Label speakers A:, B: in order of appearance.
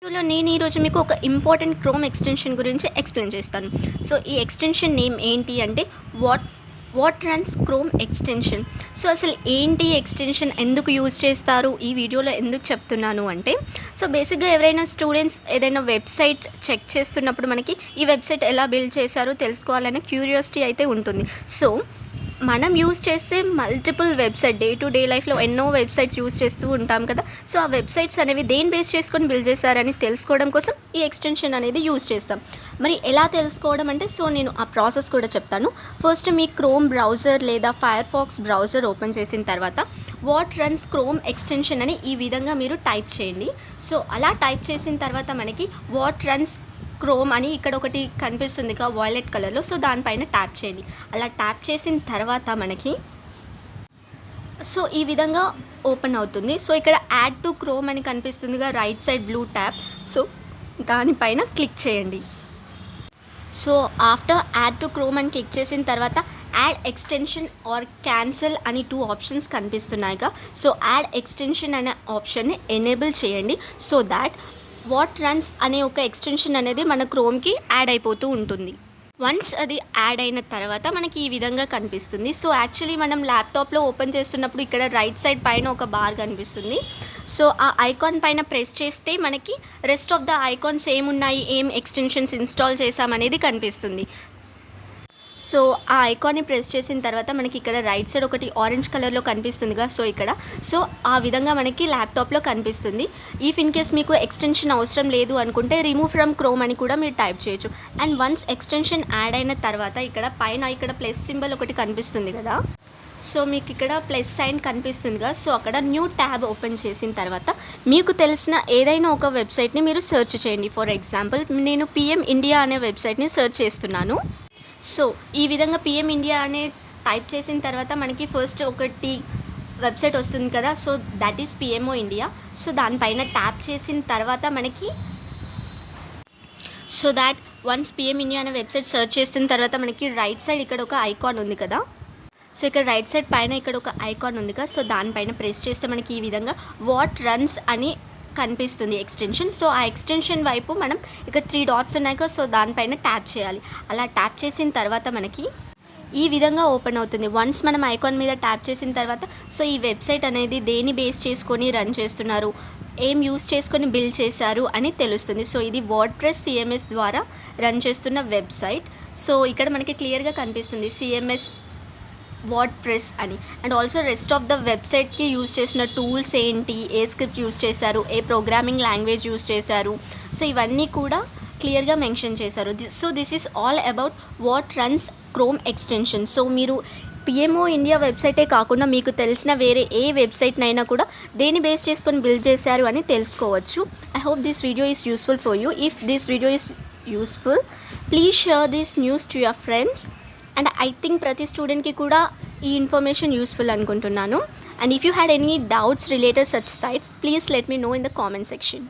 A: వీడియోలో నేను ఈరోజు మీకు ఒక ఇంపార్టెంట్ క్రోమ్ ఎక్స్టెన్షన్ గురించి ఎక్స్ప్లెయిన్ చేస్తాను. సో ఈ ఎక్స్టెన్షన్ నేమ్ ఏంటి అంటే వాట్రన్స్ క్రోమ్ ఎక్స్టెన్షన్. సో అసలు ఏంటి ఎక్స్టెన్షన్, ఎందుకు యూజ్ చేస్తారు, ఈ వీడియోలో ఎందుకు చెప్తున్నాను అంటే, సో బేసిక్గా ఎవరైనా స్టూడెంట్స్ ఏదైనా వెబ్సైట్ చెక్ చేస్తున్నప్పుడు మనకి ఈ వెబ్సైట్ ఎలా బిల్డ్ చేశారో తెలుసుకోవాలనే క్యూరియాసిటీ అయితే ఉంటుంది. సో మనం యూజ్ చేసే multiple website, day to day లైఫ్లో ఎన్నో వెబ్సైట్స్ యూజ్ చేస్తూ ఉంటాం కదా. సో ఆ వెబ్సైట్స్ అనేవి దేని బేస్ చేసుకొని బిల్డ్ చేశారని తెలుసుకోవడం కోసం ఈ ఎక్స్టెన్షన్ అనేది యూజ్ చేస్తాం. మరి ఎలా తెలుసుకోవడం అంటే, సో నేను ఆ ప్రాసెస్ కూడా చెప్తాను. ఫస్ట్ మీ క్రోమ్ బ్రౌజర్ లేదా ఫైర్ ఫాక్స్ బ్రౌజర్ ఓపెన్ చేసిన తర్వాత వాట్రన్స్ క్రోమ్ ఎక్స్టెన్షన్ అని ఈ విధంగా మీరు టైప్ చేయండి. సో అలా టైప్ చేసిన తర్వాత మనకి వాట్రన్స్ క్రోమ్ అని ఇక్కడ ఒకటి కనిపిస్తుంది కదా వాయిలెట్ కలర్లో. సో దానిపైన ట్యాప్ చేయండి. అలా ట్యాప్ చేసిన తర్వాత మనకి సో ఈ విధంగా ఓపెన్ అవుతుంది. సో ఇక్కడ యాడ్ టు క్రోమ్ అని కనిపిస్తుందిగా right side blue tap. So దానిపైన క్లిక్ చేయండి. So after add to Chrome అని క్లిక్ చేసిన తర్వాత యాడ్ ఎక్స్టెన్షన్ ఆర్ క్యాన్సిల్ అని 2 ఆప్షన్స్ కనిపిస్తున్నాయిగా. సో యాడ్ ఎక్స్టెన్షన్ అనే ఆప్షన్ని ఎనేబుల్ చేయండి. సో దాట్ వాట్రన్స్ అనే ఒక ఎక్స్టెన్షన్ అనేది మన క్రోమ్కి యాడ్ అయిపోతూ ఉంటుంది. వన్స్ అది యాడ్ అయిన తర్వాత మనకి ఈ విధంగా కనిపిస్తుంది. సో యాక్చువల్లీ మనం ల్యాప్టాప్లో ఓపెన్ చేస్తున్నప్పుడు ఇక్కడ రైట్ సైడ్ పైన ఒక బార్ కనిపిస్తుంది. సో ఆ ఐకాన్ పైన ప్రెస్ చేస్తే మనకి రెస్ట్ ఆఫ్ ద ఐకాన్స్ ఏమున్నాయి, ఏం ఎక్స్టెన్షన్స్ ఇన్స్టాల్ చేసామనేది కనిపిస్తుంది. సో ఆ ఐకాన్ని ప్రెస్ చేసిన తర్వాత మనకి ఇక్కడ రైట్ సైడ్ ఒకటి ఆరెంజ్ కలర్లో కనిపిస్తుందిగా. సో ఇక్కడ సో ఆ విధంగా మనకి ల్యాప్టాప్లో కనిపిస్తుంది. ఇఫ్ ఇన్ కేస్ మీకు ఎక్స్టెన్షన్ అవసరం లేదు అనుకుంటే రిమూవ్ ఫ్రమ్ క్రోమ్ అని కూడా మీరు టైప్ చేయొచ్చు. అండ్ వన్స్ ఎక్స్టెన్షన్ యాడ్ అయిన తర్వాత ఇక్కడ పైన ఇక్కడ ప్లస్ సింబల్ ఒకటి కనిపిస్తుంది కదా. సో మీకు ఇక్కడ ప్లస్ సైన్ కనిపిస్తుందిగా. సో అక్కడ న్యూ ట్యాబ్ ఓపెన్ చేసిన తర్వాత మీకు తెలిసిన ఏదైనా ఒక వెబ్సైట్ని మీరు సెర్చ్ చేయండి. ఫర్ ఎగ్జాంపుల్ నేను పిఎం ఇండియా అనే వెబ్సైట్ని సెర్చ్ చేస్తున్నాను. సో ఈ విధంగా పిఎం ఇండియా అనే టైప్ చేసిన తర్వాత మనకి ఫస్ట్ ఒకటి వెబ్సైట్ వస్తుంది కదా. So that is PMO India. So దానిపైన ట్యాప్ చేసిన తర్వాత మనకి so that once PM India అనే వెబ్సైట్ సెర్చ్ చేసిన తర్వాత మనకి రైట్ సైడ్ ఇక్కడ ఒక ఐకాన్ ఉంది కదా. సో ఇక్కడ రైట్ సైడ్ పైన ఇక్కడ ఒక ఐకాన్ ఉంది కదా. సో దానిపైన ప్రెస్ చేస్తే మనకి ఈ విధంగా వాట్రన్స్ అని కనిపిస్తుంది ఎక్స్టెన్షన్. సో ఆ ఎక్స్టెన్షన్ వైపు మనం ఇక్కడ 3 డాట్స్ ఉన్నాయి కదా. సో దానిపైన ట్యాప్ చేయాలి. అలా ట్యాప్ చేసిన తర్వాత మనకి ఈ విధంగా ఓపెన్ అవుతుంది. వన్స్ మనం ఐకాన్ మీద ట్యాప్ చేసిన తర్వాత సో ఈ వెబ్సైట్ అనేది దేని బేస్ చేసుకొని రన్ చేస్తున్నారు, ఏం యూస్ చేసుకొని బిల్డ్ చేశారు అని తెలుస్తుంది. సో ఇది వర్డ్ప్రెస్ సిఎంఎస్ ద్వారా రన్ చేస్తున్న వెబ్సైట్. సో ఇక్కడ మనకి క్లియర్గా కనిపిస్తుంది సిఎంఎస్ వర్డ్ప్రెస్ అని. And also rest of the వెబ్సైట్కి యూజ్ చేసిన టూల్స్ ఏంటి, ఏ స్క్రిప్ట్ యూజ్ చేశారు, ఏ ప్రోగ్రామింగ్ లాంగ్వేజ్ యూజ్ చేశారు, సో ఇవన్నీ కూడా క్లియర్గా మెన్షన్ చేశారు. So this is all about WhatRuns Chrome extension. So మీరు పిఎంఓ ఇండియా వెబ్సైటే కాకుండా మీకు తెలిసిన వేరే ఏ వెబ్సైట్నైనా కూడా దేని బేస్ చేసుకొని బిల్డ్ చేశారు అని తెలుసుకోవచ్చు. I hope this video is useful for you. If this video is useful please share this news to your friends. And I think ప్రతి స్టూడెంట్కి కూడా ఈ ఇన్ఫర్మేషన్ యూస్ఫుల్ అనుకుంటున్నాను. And if you had any doubts related such sites please let me know in the comment section.